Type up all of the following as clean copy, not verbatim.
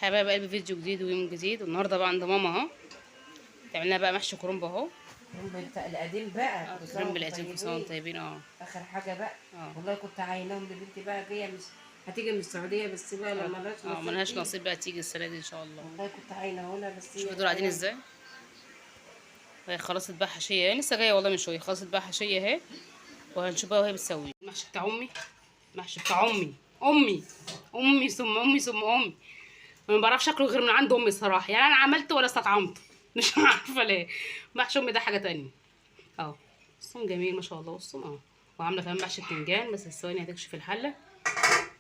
حبايب قلبي، فيديو جديد ويوم جديد. والنهارده بقى عند ماما اهو تعمل لنا بقى محشي كرنب اهو. كرنب القديم بقى. كرنب القديم، كل سنه وانتم طيبين. اخر حاجه بقى. والله كنت عايناهم لبنتي بقى، جايه مش هتيجي من السعوديه، بس بقى لما ملهاش نصيب. ملهاش نصيب بقى تيجي السنه دي ان شاء الله. والله كنت عاينه هنا بس. شوفوا دول قاعدين ازاي. هي خلصت بقى حشيه، هي لسه جايه والله من شويه. خلصت بقى حشيه اهي، وهنشوف بقى وهي بتسوي المحشي بتاع امي. المحشي بتاع امي ثم امي ثم امي. ما بعرفش شكله غير من عند امي الصراحه، يعني انا عملت ولا استطعمت مش عارفه ليه. محشي امي ده حاجه تانية اهو. بصوا جميل ما شاء الله. بصوا اهو، وعامله كمان محشي بتنجان، بس الثواني هتكشف الحله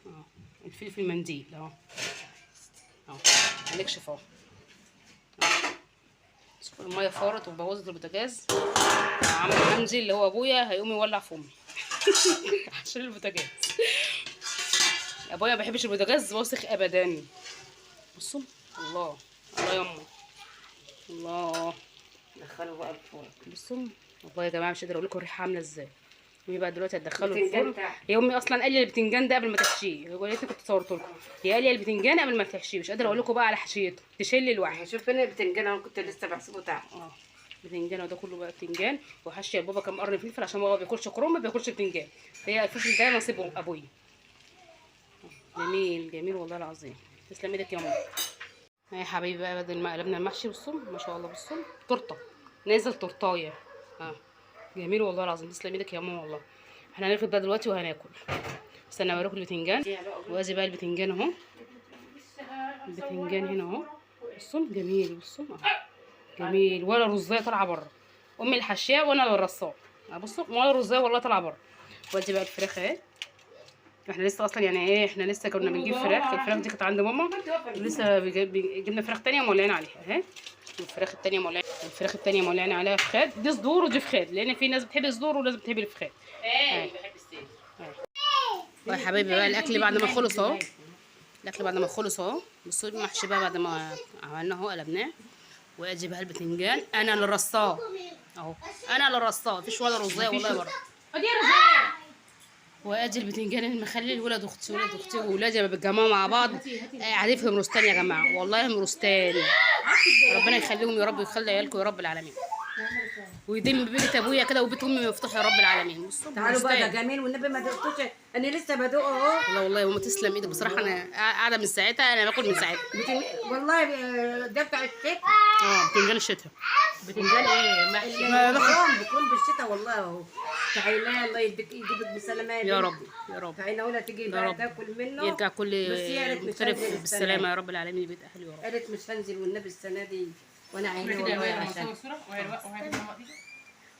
اهو. الفلفل منديل اهو اهو، هنكشف اهو. الميه فارت وبوظت البوتاجاز. عم حمزي اللي هو ابويا هيقوم يولع في امي عشان البوتاجاز. ابويا ما بيحبش البوتاجاز وسخ ابدا. بصوا الله الله يما الله. دخلوا بقى الفرن. بصوا والله يا جماعه مش قادره اقول لكم الريحه عامله ازاي. امي بقى دلوقتي هتدخله الفرن. هي امي اصلا قال لي البتنجان ده قبل ما تحشيه، هو قالت لي كنت صورت لكم. هي قال لي البتنجان قبل ما تحشيه، مش قادره اقول لكم بقى على حشيته تشيل الواحد. شوف هنا البتنجان، انا كنت لسه بحسبه تحت. بتنجان، وده كله بقى بتنجان. وحشي البابا كام قرن فلفل عشان هو ما بياكلش كرنب، ما بياكلش بتنجان. هي الفلفل ده نصيب ابويا. جميل جميل والله العظيم. تسلم ايدك يا ماما. يا حبيبي بقى بدل ما قلبنا المحشي بصوا ما شاء الله. بصوا تورته نازل تورتايه. جميل والله العظيم. تسلم ايدك يا ماما والله. احنا هناخد بقى دلوقتي وهناكل. استنى اوريكم البتنجان. وادي بقى البتنجان اهو. البتنجان هنا اهو. بصوا جميل. بصوا جميل، ولا رزايه طالعه بره. امي الحشيه وانا اللي الرصاه. بصوا ولا رزايه والله طالعه بره. وادي بقى الفراخ اهي. احنا لسه اصلا يعني ايه، احنا لسه كنا بنجيب فراخ. الفراخ دي كانت عند ماما، لسه جبنا فراخ تانية مولعين عليها اهي. الفراخ التانية مولعين عليها فخاد. دي صدور ودي فخاد، لان في ناس بتحب الصدور وناس بتحب الفخاد. بحب الستيك. يا حبايبي بقى الاكل بعد ما خلص اهو. الاكل بعد ما خلص اهو. بصوا المحشي بقى بعد ما عملناه اهو قلبناه. وادي بقى البتنجان انا اللي رصاه اهو. انا اللي رصاه، مفيش ولا رزايه والله بره. وادي البتنجان المخلل. ولاد اختي وولادي لما بيتجمعوا مع بعض قاعدين في مروستان يا جماعه، والله مروستان. ربنا يخليهم يا رب، ويخلي عيالكم يا رب العالمين، ويدم بيت ابويا كده وبيت امي مفتوح يا رب العالمين. بصوا تعالوا بقى، ده جميل والنبي ما دقتوش. انا لسه بدوق اهو. لا والله يا ماما تسلم ايدك بصراحه. انا قاعده من ساعتها، انا باكل من ساعتها. والله ده بتاع الشتاء. بتنجان الشتاء. بتنجان ايه محشي بيكون بالشتاء والله اهو. تعالى الله يجيبك بالسلامه يا رب يا رب. تعالى ولا تيجي بقى تاكل منه، يرجع كل مختلف بالسلامه يا رب العالمين لبيت اهله يا رب. قالت مش هنزل والنبي السنه دي وانا عيني والله عشان.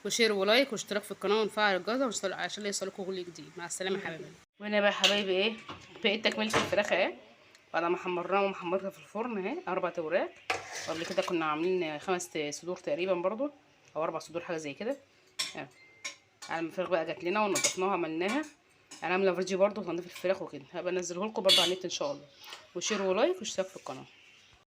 وشير ولايك واشتراك في القناه ونفعل الجرس عشان يوصلكوا كل جديد. مع السلامه يا حبايبي. وهنا بقى يا حبايبي ايه بقيت تكمله الفراخ اهي بعد ما حمرناها ومحمرتها في الفرن اهي 4 اوراق. وقبل كده كنا عاملين 5 صدور تقريبا برضو، او 4 صدور حاجه زي كده. على ما الفراخ بقى جات لنا ونضفناها عملناها. انا عامله فيديو برضو تنظيف الفراخ وكده، هبقى انزله لكم برضو على النت ان شاء الله. وشير ولايك واشتراك في القناه.